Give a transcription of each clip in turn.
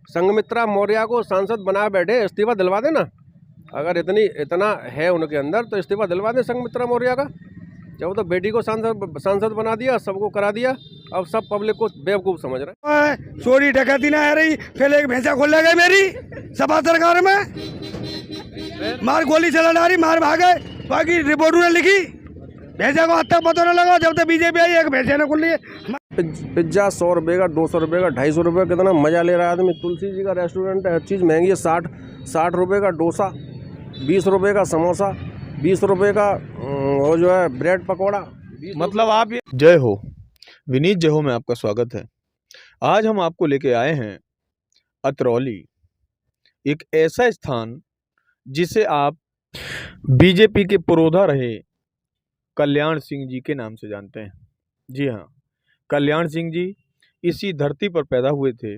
संघमित्रा मौर्य को सांसद बना बैठे, इस्तीफा दिलवा देना। अगर इतना है उनके अंदर तो इस्तीफा दिलवा दें संघमित्रा मौर्य का। जब तो बेटी को सांसद बना दिया, सबको करा दिया, अब सब पब्लिक को बेवकूफ समझ रहे हैं। चोरी डकैती ना आ रही, फिर एक भैंसा खोल गई मेरी सभा सरकार में, मार गोली चला डाली, मार भागे। बाकी रिपोर्टों ने लिखी, भैंसा को आज तक पता न लगा, जब तक बीजेपी आई एक भैंसा ने खोल ली। पिज्जा 100 रुपये का, 200 रुपये का, 250 रुपये, कितना मजा ले रहा है आदमी। तुलसी जी का रेस्टोरेंट है, हर चीज़ महंगी है। 60 रुपये का डोसा, 20 रुपये का समोसा, 20 रुपये का वो जो है ब्रेड पकौड़ा। मतलब आप ये जय हो, विनीत जय हो में आपका स्वागत है। आज हम आपको लेके आए हैं अतरौली, एक ऐसा स्थान जिसे आप बीजेपी के पुरोधा रहे कल्याण सिंह जी के नाम से जानते हैं। जी हाँ, कल्याण सिंह जी इसी धरती पर पैदा हुए थे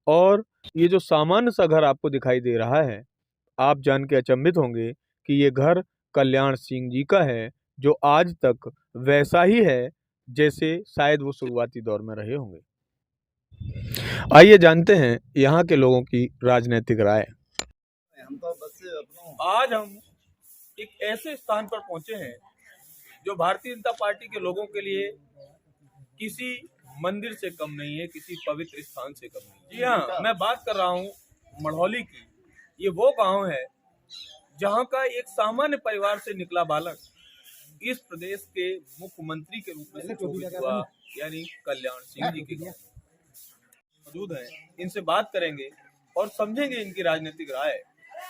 और ये जो सामान्य सा घर आपको दिखाई दे रहा है, आप जान के अचंभित होंगे कि ये घर कल्याण सिंह जी का है, जो आज तक वैसा ही है जैसे शायद वो शुरुआती दौर में रहे होंगे। आइए जानते हैं यहाँ के लोगों की राजनीतिक राय। आज हम एक ऐसे स्थान पर पहुंचे हैं जो भारतीय जनता पार्टी के लोगों के लिए किसी मंदिर से कम नहीं है, किसी पवित्र स्थान से कम नहीं। जी हाँ, मैं बात कर रहा हूँ मढ़ौली की। ये वो गांव है जहां का एक सामान्य परिवार से निकला बालक इस प्रदेश के मुख्यमंत्री के रूप में शोभित हुआ, यानी कल्याण सिंह जी के गांव मौजूद हैं। इनसे बात करेंगे और समझेंगे इनकी राजनीतिक राय,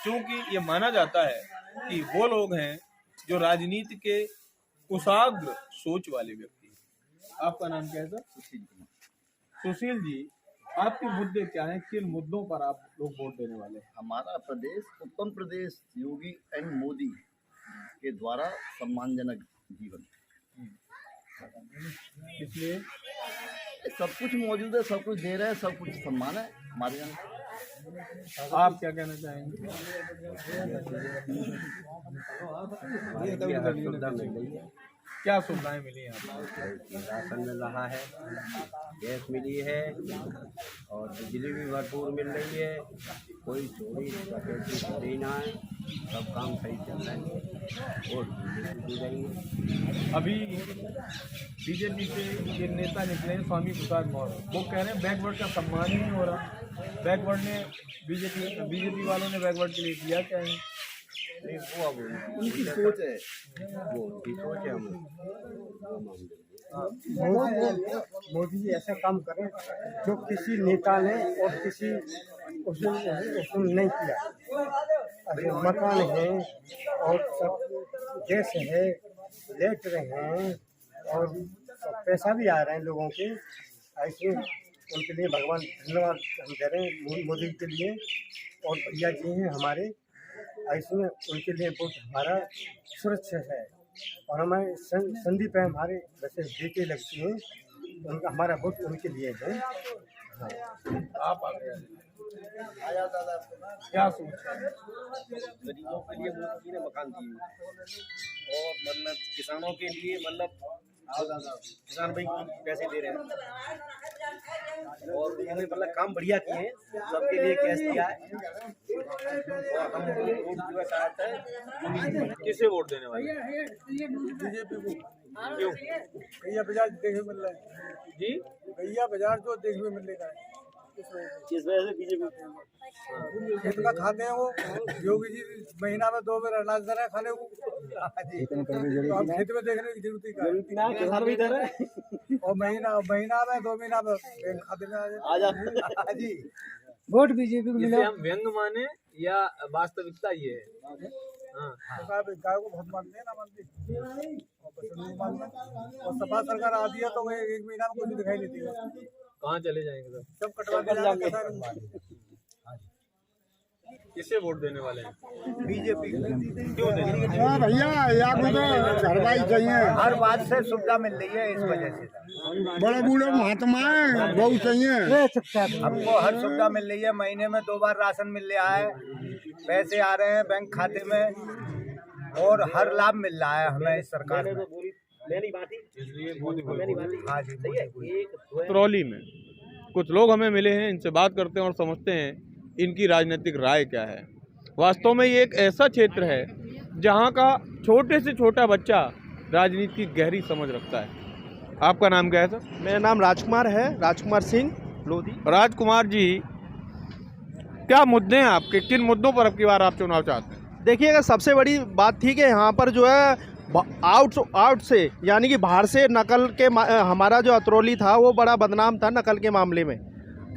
क्योंकि ये माना जाता है कि वो लोग हैं जो राजनीति के कुशाग्र सोच वाले व्यक्ति हैं। आपका नाम क्या है सर? सुशील जी, आपके मुद्दे क्या हैं? किन मुद्दों पर आप लोग वोट देने वाले हैं? हमारा प्रदेश उत्तम प्रदेश योगी एंड मोदी के द्वारा सम्मानजनक जीवन, इसलिए सब कुछ मौजूद है, सब कुछ दे रहे हैं, सब कुछ सम्मान है हमारे यहाँ। आप क्या कहना चाहेंगे? क्या सुविधाएं मिली हैं आपको? राशन मिल रहा है, गैस मिली है और बिजली भी भरपूर मिल रही है। कोई चोरी डकैती ना है, सब काम सही चल रहा है और दी रही है। अभी बीजेपी से ये नेता निकले हैं स्वामी प्रसाद मौर्य, वो कह रहे हैं बैकवर्ड का सम्मान ही नहीं हो रहा। बैकवर्ड ने बीजेपी वालों ने बैकवर्ड के लिए किया क्या है? नहीं, वो अब उनकी सोच है, वो उनकी सोच है। मोदी जी ऐसा काम करें जो किसी नेता ने और किसी उसने नहीं किया। अभी मकान है और सब गैस है, लेटर हैं और पैसा भी आ रहे हैं लोगों के। ऐसे उनके लिए भगवान धन्यवाद हम करें मोदी के लिए, और भैया जी हैं हमारे, ऐसे में उनके लिए वोट हमारा सुरक्षित है। और हमारे संदीप है हमारे, वैसे बेटे लगती हैं, उनका हमारा वोट उनके लिए है। हाँ, आप आ गए, क्या सोच है? गरीबों के लिए मोदी जी ने मकान दिए और मतलब किसानों के लिए मतलब किसान भाई पैसे दे रहे हैं और उन्होंने मतलब काम बढ़िया किए हैं, सबके लिए कैश दिया है। और हम वोट जो है चाहते हैं किसे वोट देने वाले? बीजेपी को। क्यों? भैया बाजार देखने मिल रहा है जी, भैया बाजार जो देखने मिल रहा है, किस वजह से बीजेपी खेत का खाते हैं वो। योगी जी महीना में 2 बार अनाज दे रहे हैं खाने को। तो हम खेत में देखने की जरूरत ही क्या किसान भी दे रहे हैं और महीना में 2 महीना में बैंक खाते में आ जा जी। वोट बीजेपी को इसे मिला। हम व्यंग माने या वास्तविकता ये है? हाँ, गाय को बहुत मानते हैं ना, मानते और पसंद नहीं मानते। और सपा सरकार आती है तो 1 महीना में कुछ दिखाई नहीं देगा, कहाँ चले जाएंगे सर? सब कटवा के जाएंगे। किसे वोट देने वाले हैं? बीजेपी क्यों देने? भैया या को तो घरवाई चाहिए, हर बात से सुविधा मिल रही है, इस वजह से बड़े बूढ़े महात्मा है, बहुत चाहिए। हमको हर सुविधा मिल रही है। महीने में 2 बार राशन मिल रहा है, पैसे आ रहे हैं बैंक खाते में और हर लाभ मिल रहा है हमें इस सरकार में। इसलिए मोदी को हाँ जी, अतरौली में कुछ लोग हमें मिले हैं, इनसे बात करते हैं और समझते हैं इनकी राजनीतिक राय क्या है। वास्तव में ये एक ऐसा क्षेत्र है जहाँ का छोटे से छोटा बच्चा राजनीति की गहरी समझ रखता है। आपका नाम क्या है सर? मेरा नाम राजकुमार है, राजकुमार सिंह लोधी। राजकुमार जी, क्या मुद्दे हैं आपके, किन मुद्दों पर अब की बार आप चुनाव चाहते हैं? देखिएगा, सबसे बड़ी बात थी कि यहाँ पर जो है आउट से यानी कि बाहर से नकल के हमारा जो अतरौली था वो बड़ा बदनाम था नकल के मामले में।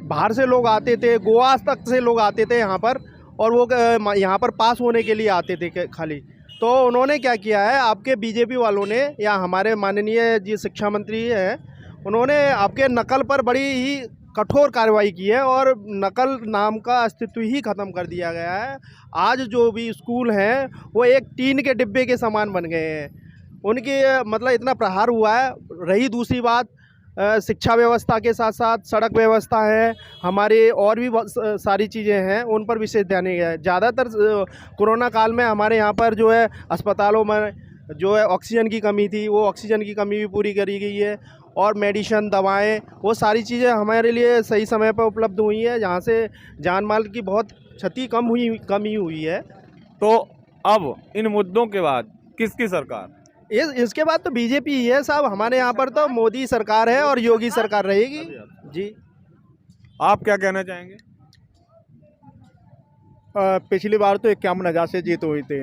बाहर से लोग आते थे, गोवा तक से लोग आते थे यहाँ पर, और वो यहाँ पर पास होने के लिए आते थे खाली। तो उन्होंने क्या किया है, आपके बीजेपी वालों ने या हमारे माननीय जी शिक्षा मंत्री हैं, उन्होंने आपके नकल पर बड़ी ही कठोर कार्रवाई की है और नकल नाम का अस्तित्व ही ख़त्म कर दिया गया है। आज जो भी स्कूल हैं वो एक टीन के डिब्बे के समान बन गए हैं। उनके मतलब इतना प्रहार हुआ है। रही दूसरी बात, शिक्षा व्यवस्था के साथ साथ सड़क व्यवस्था है, हमारे और भी सारी चीज़ें हैं, उन पर विशेष ध्यान दिया गया है। ज़्यादातर कोरोना काल में हमारे यहाँ पर जो है अस्पतालों में जो है ऑक्सीजन की कमी थी, वो ऑक्सीजन की कमी भी पूरी करी गई है, और मेडिसिन, दवाएं, वो सारी चीज़ें हमारे लिए सही समय पर उपलब्ध हुई है, जहाँ से जान माल की बहुत क्षति कमी हुई है। तो अब इन मुद्दों के बाद किसकी सरकार? इसके बाद तो बीजेपी ही है साहब। हमारे यहाँ पर तो मोदी सरकार है और योगी सरकार रहेगी जी। आप क्या कहना चाहेंगे? पिछली बार तो 51,000 से जीत हुई थी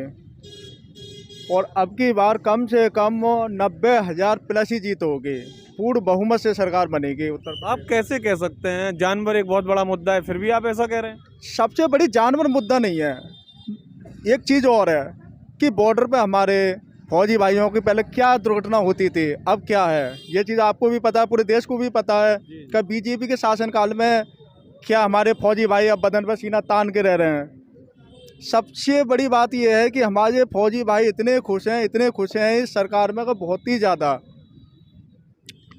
और अब की बार कम से कम 90,000 प्लस ही जीत होगी। पूर्ण बहुमत से सरकार बनेगी उत्तर प्रदेश। आप कैसे कह सकते हैं? जानवर एक बहुत बड़ा मुद्दा है, फिर भी आप ऐसा कह रहे हैं? सबसे बड़ी जानवर मुद्दा नहीं है। एक चीज़ और है कि बॉर्डर पे हमारे फौजी भाइयों की पहले क्या दुर्घटना होती थी, अब क्या है, ये चीज़ आपको भी पता है, पूरे देश को भी पता है कि बीजेपी के शासनकाल में क्या हमारे फौजी भाई अब बदन पर सीना तान के रह रहे हैं। सबसे बड़ी बात यह है कि हमारे फौजी भाई इतने खुश हैं इस सरकार में कि बहुत ही ज़्यादा।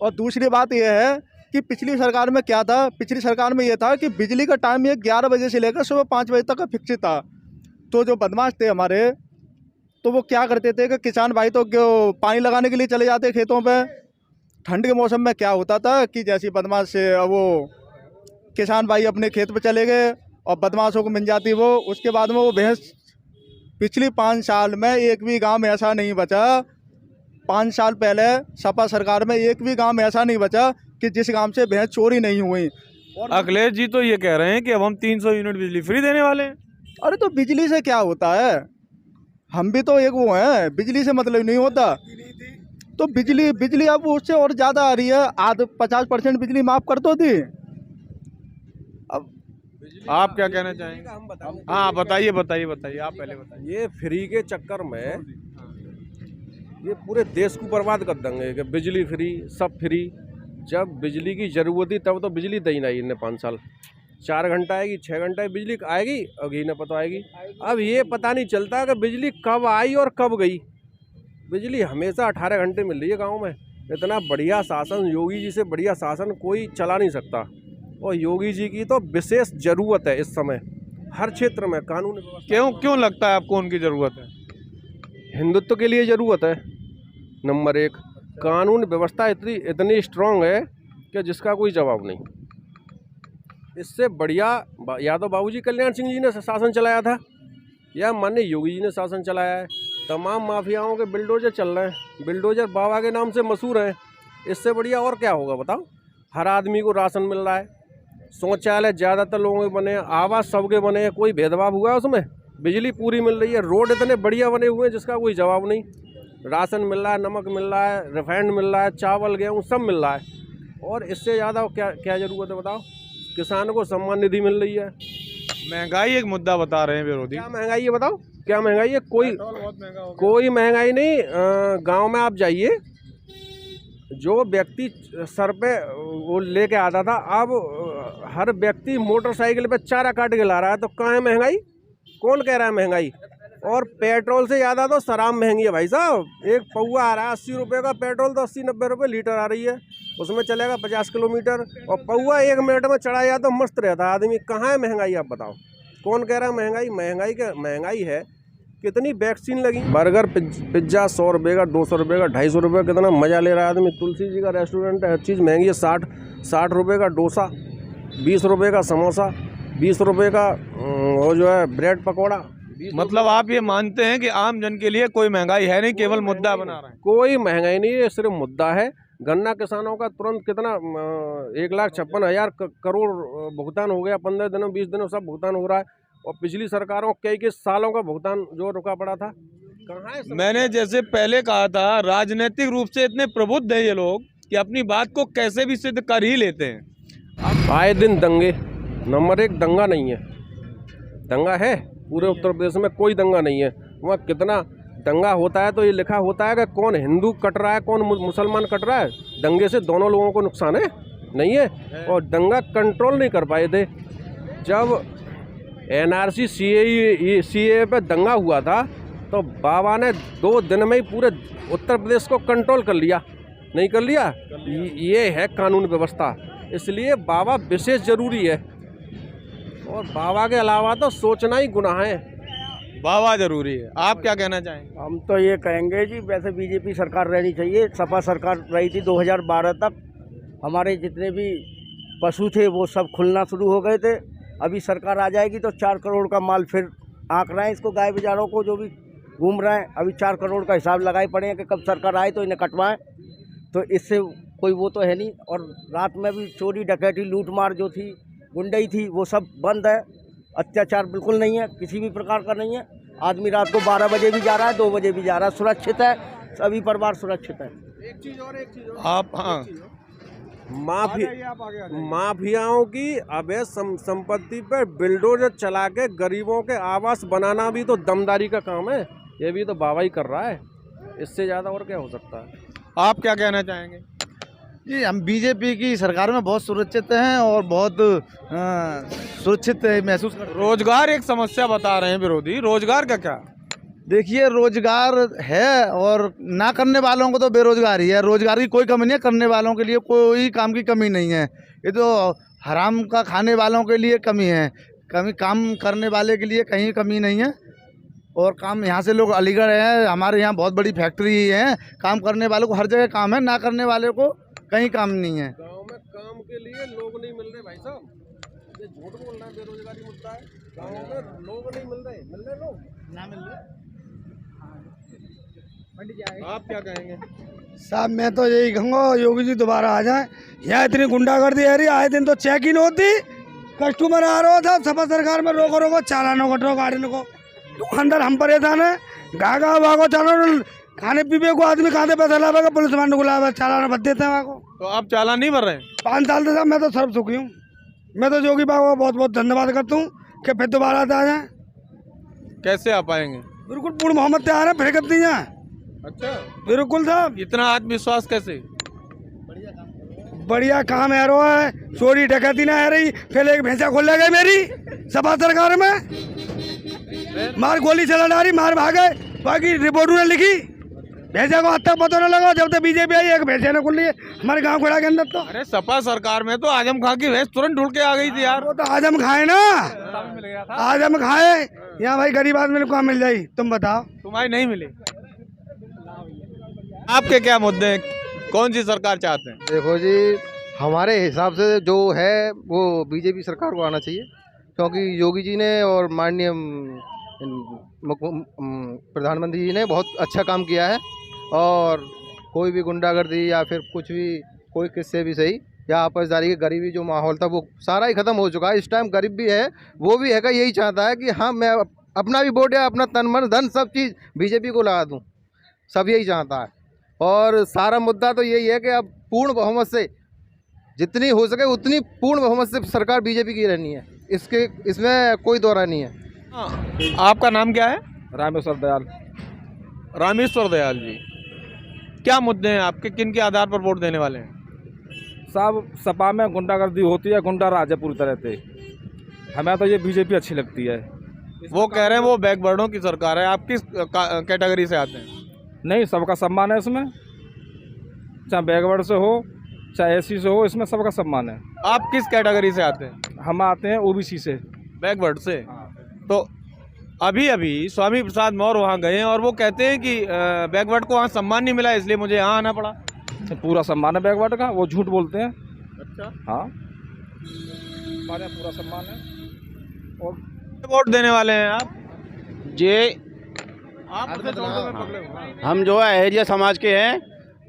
और दूसरी बात यह है कि पिछली सरकार में क्या था, पिछली सरकार में यह था कि बिजली का टाइम ये 11 बजे से लेकर सुबह 5 बजे तक का फिक्स था। तो जो बदमाश थे हमारे, तो वो क्या करते थे कि किसान भाई तो पानी लगाने के लिए चले जाते खेतों पे। ठंड के मौसम में क्या होता था कि जैसी बदमाश से वो किसान भाई अपने खेत पे चले गए और बदमाशों को मिल जाती वो, उसके बाद में वो भैंस पिछली 5 साल में एक भी गांव में ऐसा नहीं बचा। 5 साल पहले सपा सरकार में एक भी गांव में ऐसा नहीं बचा कि जिस गांव से भैंस चोरी नहीं हुई। और अखिलेश जी तो ये कह रहे हैं कि अब हम 300 यूनिट बिजली फ्री देने वाले हैं। अरे तो बिजली से क्या होता है, हम भी तो एक वो हैं, बिजली से मतलब नहीं होता। तो बिजली अब उससे और ज़्यादा आ रही है। 50% बिजली माफ़ कर दो थी। अब आप क्या कहना चाहेंगे? हाँ बताइए आप पहले बताइए। ये फ्री के चक्कर में ये पूरे देश को बर्बाद कर देंगे कि बिजली फ्री, सब फ्री। जब बिजली की ज़रूरत थी तब तो बिजली दी नहीं इन्हें 5 साल। 4 घंटा आएगी, 6 घंटा बिजली आएगी और घी न पता आएगी। अब ये पता नहीं चलता कि बिजली कब आई और कब गई। बिजली हमेशा 18 घंटे मिल रही है गाँव में। इतना बढ़िया शासन, योगी जी से बढ़िया शासन कोई चला नहीं सकता। और योगी जी की तो विशेष ज़रूरत है इस समय हर क्षेत्र में। कानून क्यों लगता है आपको उनकी ज़रूरत है? हिंदुत्व के लिए ज़रूरत है। नंबर 1, कानून व्यवस्था इतनी स्ट्रांग है कि जिसका कोई जवाब नहीं। इससे बढ़िया या तो बाबूजी कल्याण सिंह जी ने शासन चलाया था या माननीय योगी जी ने शासन चलाया है। तमाम माफियाओं के बिल्डोजर चल रहे हैं, बिल्डोजर बाबा के नाम से मशहूर हैं। इससे बढ़िया और क्या होगा बताओ? हर आदमी को राशन मिल रहा है, शौचालय ज़्यादातर लोगों के बने हैं, आवास सबके बने हैं, कोई भेदभाव हुआ है उसमें? बिजली पूरी मिल रही है, रोड इतने बढ़िया बने हुए हैं जिसका कोई जवाब नहीं। राशन मिल रहा है, नमक मिल रहा है, रिफाइंड मिल रहा है, चावल गेहूँ सब मिल रहा है। और इससे ज़्यादा क्या ज़रूरत है बताओ? किसानों को सम्मान निधि मिल रही है। महंगाई एक मुद्दा बता रहे हैं विरोधी। क्या महंगाई है बताओ? क्या महंगाई है? कोई महंगाई नहीं। गांव में आप जाइए, जो व्यक्ति सर पे वो लेके आता था, अब हर व्यक्ति मोटरसाइकिल पे चारा काट के ला रहा है। तो कहाँ है महंगाई? कौन कह रहा है महंगाई? और पेट्रोल से ज़्यादा तो शराब महंगी है भाई साहब। एक पौवा आ रहा है 80 रुपये का, पेट्रोल तो 80-90 रुपये लीटर आ रही है। उसमें चलेगा 50 किलोमीटर और पौवा 1 मिनट में चढ़ा जाए तो मस्त रहता आदमी। कहाँ है महंगाई आप बताओ? कौन कह रहा है महंगाई? महंगाई है कितनी वैक्सीन लगी, बर्गर पिज्ज़ा 100 रुपये का, 200 रुपये का, 250 रुपये, कितना मज़ा ले रहा है आदमी। तुलसी जी का रेस्टोरेंट है, हर चीज़ महंगी है। 60 रुपये का डोसा, 20 रुपये का समोसा, 20 रुपये का वो जो है ब्रेड पकौड़ा। मतलब आप ये मानते हैं कि आम जन के लिए कोई महंगाई है नहीं, केवल मुद्दा बना रहे हैं? कोई महंगाई नहीं है, सिर्फ मुद्दा है। गन्ना किसानों का तुरंत कितना 1,56,000 करोड़ भुगतान हो गया, 15 दिनों 20 दिनों सब भुगतान हो रहा है। और पिछली सरकारों कई सालों का भुगतान जो रुका पड़ा था, कहाँ है? मैंने जैसे पहले कहा था, राजनीतिक रूप से इतने प्रबुद्ध हैं ये लोग कि अपनी बात को कैसे भी सिद्ध कर ही लेते हैं। आए दिन दंगे, नंबर 1 दंगा नहीं है। दंगा है पूरे उत्तर प्रदेश में, कोई दंगा नहीं है। वहाँ कितना दंगा होता है तो ये लिखा होता है कि कौन हिंदू कट रहा है, कौन मुसलमान कट रहा है। दंगे से दोनों लोगों को नुकसान है, नहीं है। और दंगा कंट्रोल नहीं कर पाए थे। जब NRC CAA पे दंगा हुआ था तो बाबा ने 2 दिन में ही पूरे उत्तर प्रदेश को कंट्रोल कर लिया, नहीं कर लिया? ये है कानून व्यवस्था, इसलिए बाबा विशेष जरूरी है। और बाबा के अलावा तो सोचना ही गुनाह है। बाबा जरूरी है। आप क्या कहना चाहेंगे? हम तो ये कहेंगे जी, वैसे बीजेपी सरकार रहनी चाहिए। सपा सरकार रही थी 2012 तक, हमारे जितने भी पशु थे वो सब खुलना शुरू हो गए थे। अभी सरकार आ जाएगी तो 4 करोड़ का माल फिर आंक रहे हैं इसको, गाय बेचारों को जो भी घूम रहे हैं। अभी 4 करोड़ का हिसाब लगाए पड़े हैं कि कब सरकार आए तो इन्हें कटवाएं। तो इससे कोई वो तो है नहीं। और रात में भी चोरी डकैती लूट मार जो थी, गुंडई थी, वो सब बंद है। अत्याचार बिल्कुल नहीं है, किसी भी प्रकार का नहीं है। आदमी रात को 12 बजे भी जा रहा है, 2 बजे भी जा रहा है, सुरक्षित है। सभी परिवार सुरक्षित है। एक चीज और आप हाँ, माफियाओं की अवैध संपत्ति पर बिल्डोजर चला के गरीबों के आवास बनाना भी तो दमदारी का काम है। ये भी तो बाबा ही कर रहा है, इससे ज़्यादा और क्या हो सकता है? आप क्या कहना चाहेंगे? जी, हम बीजेपी की सरकार में बहुत सुरक्षित हैं और बहुत सुरक्षित महसूस करते हैं। रोजगार एक समस्या बता रहे हैं विरोधी, रोजगार का क्या? देखिए, रोजगार है और ना करने वालों को तो बेरोजगारी है। रोजगार की कोई कमी नहीं है, करने वालों के लिए कोई काम की कमी नहीं है। ये तो हराम का खाने वालों के लिए कमी है, काम करने वाले के लिए कहीं कमी नहीं है। और काम यहाँ से लोग अलीगढ़ हैं, हमारे यहाँ बहुत बड़ी फैक्ट्री है, काम करने वालों को हर जगह काम है, ना करने वाले को कहीं काम नहीं है। गांव में काम के लिए लोग नहीं मिल रहे भाई साहब, ये झूठ बोल रहे हैं। बेरोजगारी मुद्दा है, गांव में लोग नहीं मिल रहे लोग ना मिल रहे। आप क्या कहेंगे? साहब मैं तो यही कहूँगा, योगी जी दोबारा आ जाए। यहाँ इतनी गुंडागर्दी है रही, आए दिन तो चेकिंग होती, कस्टमर आ रहा था, सपा सरकार में रोको चालानो कटो गाड़ी को, दुकानदार हम परेशान है। गागा भागो चालान, खाने पीने को आदमी कहाँ से पैसा लावेगा, पुलिस वाले को लावे, चालान भर देते हैं वहाँ को। तो आप चालान नहीं भर रहे? 5 साल से साहब मैं तो सर्व सुखी हूँ। मैं तो योगी बाबा को बहुत बहुत धन्यवाद करता हूँ कि फिर दोबारा आ जाए। कैसे आ पाएंगे? बिल्कुल पूर्ण मोहम्मद तैयार है, फिर नहीं है। अच्छा, बिल्कुल साहब, इतना आत्मविश्वास कैसे? बढ़िया काम है रो है, चोरी डकैती ना है रही। फिर एक भैंसा खोल ले गई मेरी सपा सरकार में, मार गोली चला डाली, मार भागे, बाकी रिपोर्ट ने लिखी, भैंसा को आज तक पता न लगा। जब तक बीजेपी आई एक भैंसा ने खोल ली हमारे गांव खोड़ा के अंदर। तो अरे सपा सरकार में तो आजम खां की भैंस तुरंत ढूंढ के आ गई थी यार। वो तो आजम खाए ना, आजम खाए। यहाँ भाई गरीब आदमी को कहाँ मिल जाए, तुम बताओ? तुम्हारी नहीं मिली। आपके क्या मुद्दे हैं, कौन सी सरकार चाहते हैं? देखो जी, हमारे हिसाब से जो है वो बीजेपी सरकार को आना चाहिए, क्योंकि योगी जी ने और माननीय प्रधानमंत्री जी ने बहुत अच्छा काम किया है। और कोई भी गुंडागर्दी या फिर कुछ भी, कोई किससे भी सही, या आपसदारी की गरीबी जो माहौल था वो सारा ही ख़त्म हो चुका है। इस टाइम गरीब भी है, वो भी है का यही चाहता है कि हाँ मैं अपना भी वोट या अपना तन मन धन सब चीज़ बीजेपी को लगा दूँ, सब यही चाहता है। और सारा मुद्दा तो यही है कि अब पूर्ण बहुमत से जितनी हो सके उतनी पूर्ण बहुमत से सरकार बीजेपी की रहनी है, इसमें कोई दौरा नहीं है। आपका नाम क्या है? रामेश्वर दयाल। रामेश्वर दयाल जी, क्या मुद्दे हैं आपके, किन के आधार पर वोट देने वाले हैं? साहब सपा में गुंडागर्दी होती है, गुंडा राज है पूरी तरह से। हमें तो ये बीजेपी अच्छी लगती है। वो कह रहे हैं वो बैकवर्डों की सरकार है। आप किस कैटेगरी से आते हैं? नहीं, सबका सम्मान है इसमें, चाहे बैकवर्ड से हो चाहे एसी से हो, इसमें सबका सम्मान है। आप किस कैटेगरी से आते हैं? हम आते हैं ओबीसी से। बैकवर्ड से? तो अभी स्वामी प्रसाद मौर्य वहाँ गए हैं और वो कहते हैं कि बैकवर्ड को वहाँ सम्मान नहीं मिला, इसलिए मुझे यहाँ आना पड़ा। पूरा सम्मान है बैकवर्ड का, वो झूठ बोलते हैं। अच्छा, हाँ, हमारे पूरा सम्मान है। और वोट देने वाले हैं आप? जे आप हम जो है अहरिया समाज के हैं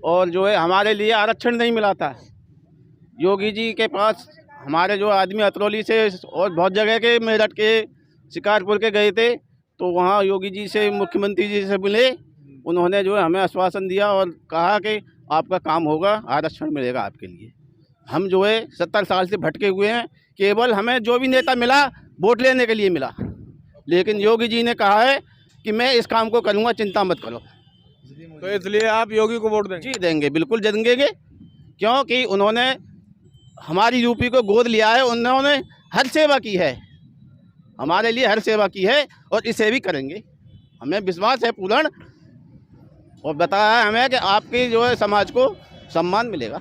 और जो है हमारे लिए आरक्षण नहीं मिला था। योगी जी के पास हमारे जो आदमी अतरौली से और बहुत जगह के, मेरठ के, शिकारपुर के गए थे, तो वहाँ योगी जी से, मुख्यमंत्री जी से मिले। उन्होंने जो है हमें आश्वासन दिया और कहा कि आपका काम होगा, आरक्षण मिलेगा आपके लिए। हम जो है 70 साल से भटके हुए हैं, केवल हमें जो भी नेता मिला वोट लेने के लिए मिला, लेकिन योगी जी ने कहा है कि मैं इस काम को करूँगा, चिंता मत करो। तो इसलिए आप योगी को वोट देंगे? जी देंगे, बिल्कुल देंगे, क्योंकि उन्होंने हमारी यूपी को गोद लिया है। उन्होंने हर सेवा की है, हमारे लिए हर सेवा की है और इसे भी करेंगे। हमें विश्वास है पूर्ण, और बताया है हमें कि आपके जो है समाज को सम्मान मिलेगा।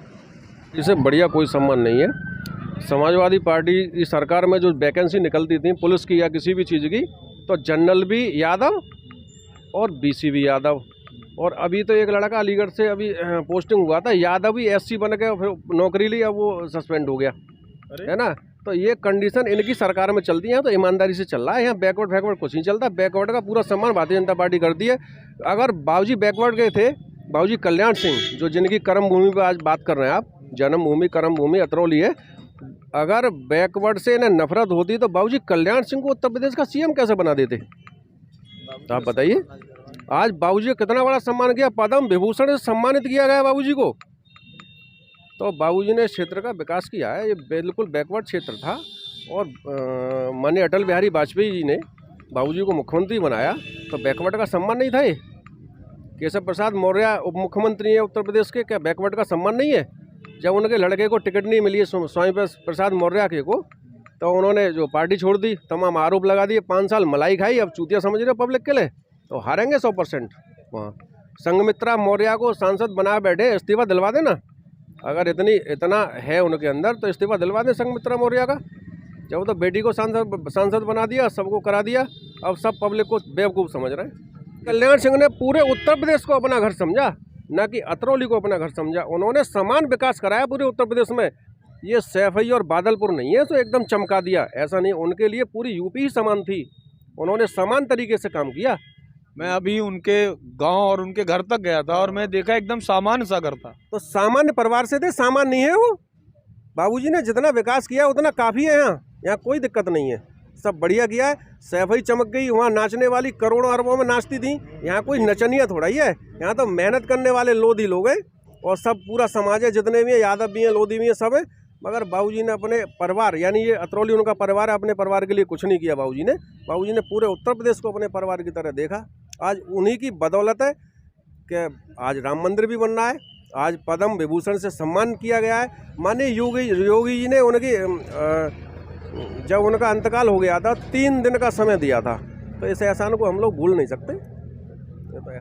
इसे बढ़िया कोई सम्मान नहीं है। समाजवादी पार्टी की सरकार में जो वैकेंसी निकलती थी पुलिस की या किसी भी चीज़ की, तो जनरल भी यादव और बीसी भी यादव, और अभी तो एक लड़का अलीगढ़ से अभी पोस्टिंग हुआ था, यादव भी एससी बन के फिर नौकरी ली, अब वो सस्पेंड हो गया, है ना। तो ये कंडीशन इनकी सरकार में चलती है, तो ईमानदारी से चल रहा है। यहाँ बैकवर्ड फैकवर्ड कुछ नहीं चलता। बैकवर्ड का पूरा सम्मान भारतीय जनता पार्टी करती है। अगर बाबूजी बैकवर्ड के थे, बाबूजी कल्याण सिंह, जो जिनकी कर्म भूमि पर आज बात कर रहे हैं आप, जन्मभूमि कर्म भूमि अतरौली है, अगर बैकवर्ड से इन्हें नफरत होती तो बाबूजी कल्याण सिंह को उत्तर प्रदेश का सीएम कैसे बना देते, आप बताइए। आज बाबूजी को कितना बड़ा सम्मान किया, पद्म विभूषण से सम्मानित किया गया बाबूजी को। तो बाबूजी ने क्षेत्र का विकास किया है। ये बिल्कुल बैकवर्ड क्षेत्र था, और माननीय अटल बिहारी वाजपेयी जी ने बाबूजी को मुख्यमंत्री बनाया, तो बैकवर्ड का सम्मान नहीं था ये। केशव प्रसाद मौर्य उप मुख्यमंत्री है उत्तर प्रदेश के, क्या बैकवर्ड का सम्मान नहीं है? जब उनके लड़के को टिकट नहीं मिली है स्वामी प्रसाद मौर्य के को, तो उन्होंने जो पार्टी छोड़ दी, तमाम आरोप लगा दिए, 5 साल मलाई खाई, अब चूतिया समझ रहे पब्लिक के लिए, तो हारेंगे 100%। वहाँ संघमित्रा मौर्य को सांसद बना बैठे, इस्तीफा दिलवा देना। अगर इतना है उनके अंदर तो इस्तीफा दिलवा दें संघमित्रा मौर्य का। जब तो बेटी को सांसद बना दिया, सबको करा दिया, अब सब पब्लिक को बेवकूफ़ समझ रहे हैं। कल्याण सिंह ने पूरे उत्तर प्रदेश को अपना घर समझा, न कि अतरौली को अपना घर समझा। उन्होंने समान विकास कराया पूरे उत्तर प्रदेश में। ये सैफई और बादलपुर नहीं है तो एकदम चमका दिया, ऐसा नहीं। उनके लिए पूरी यूपी ही समान थी, उन्होंने समान तरीके से काम किया। मैं अभी उनके गांव और उनके घर तक गया था और मैं देखा एकदम सामान्य सा घर था। तो सामान्य परिवार से थे, सामान्य नहीं है वो। बाबूजी ने जितना विकास किया उतना काफ़ी है। यहाँ कोई दिक्कत नहीं है, सब बढ़िया किया है। सैफई चमक गई, वहाँ नाचने वाली करोड़ों अरबों में नाचती थी, यहाँ कोई नचनिया थोड़ा ही है। यहाँ तो मेहनत करने वाले लोधी लोग हैं, और सब पूरा समाज है, जितने भी हैं, यादव भी हैं, लोधी भी हैं, सब है। मगर बाबूजी ने अपने परिवार, यानी ये अतरौली उनका परिवार है, अपने परिवार के लिए कुछ नहीं किया बाबूजी ने पूरे उत्तर प्रदेश को अपने परिवार की तरह देखा। आज उन्हीं की बदौलत है कि आज राम मंदिर भी बन रहा है, आज पद्म विभूषण से सम्मान किया गया है। माननीय योगी जी ने उनकी जब उनका अंतकाल हो गया था 3 दिन का समय दिया था, तो इस एहसान को हम लोग भूल नहीं सकते।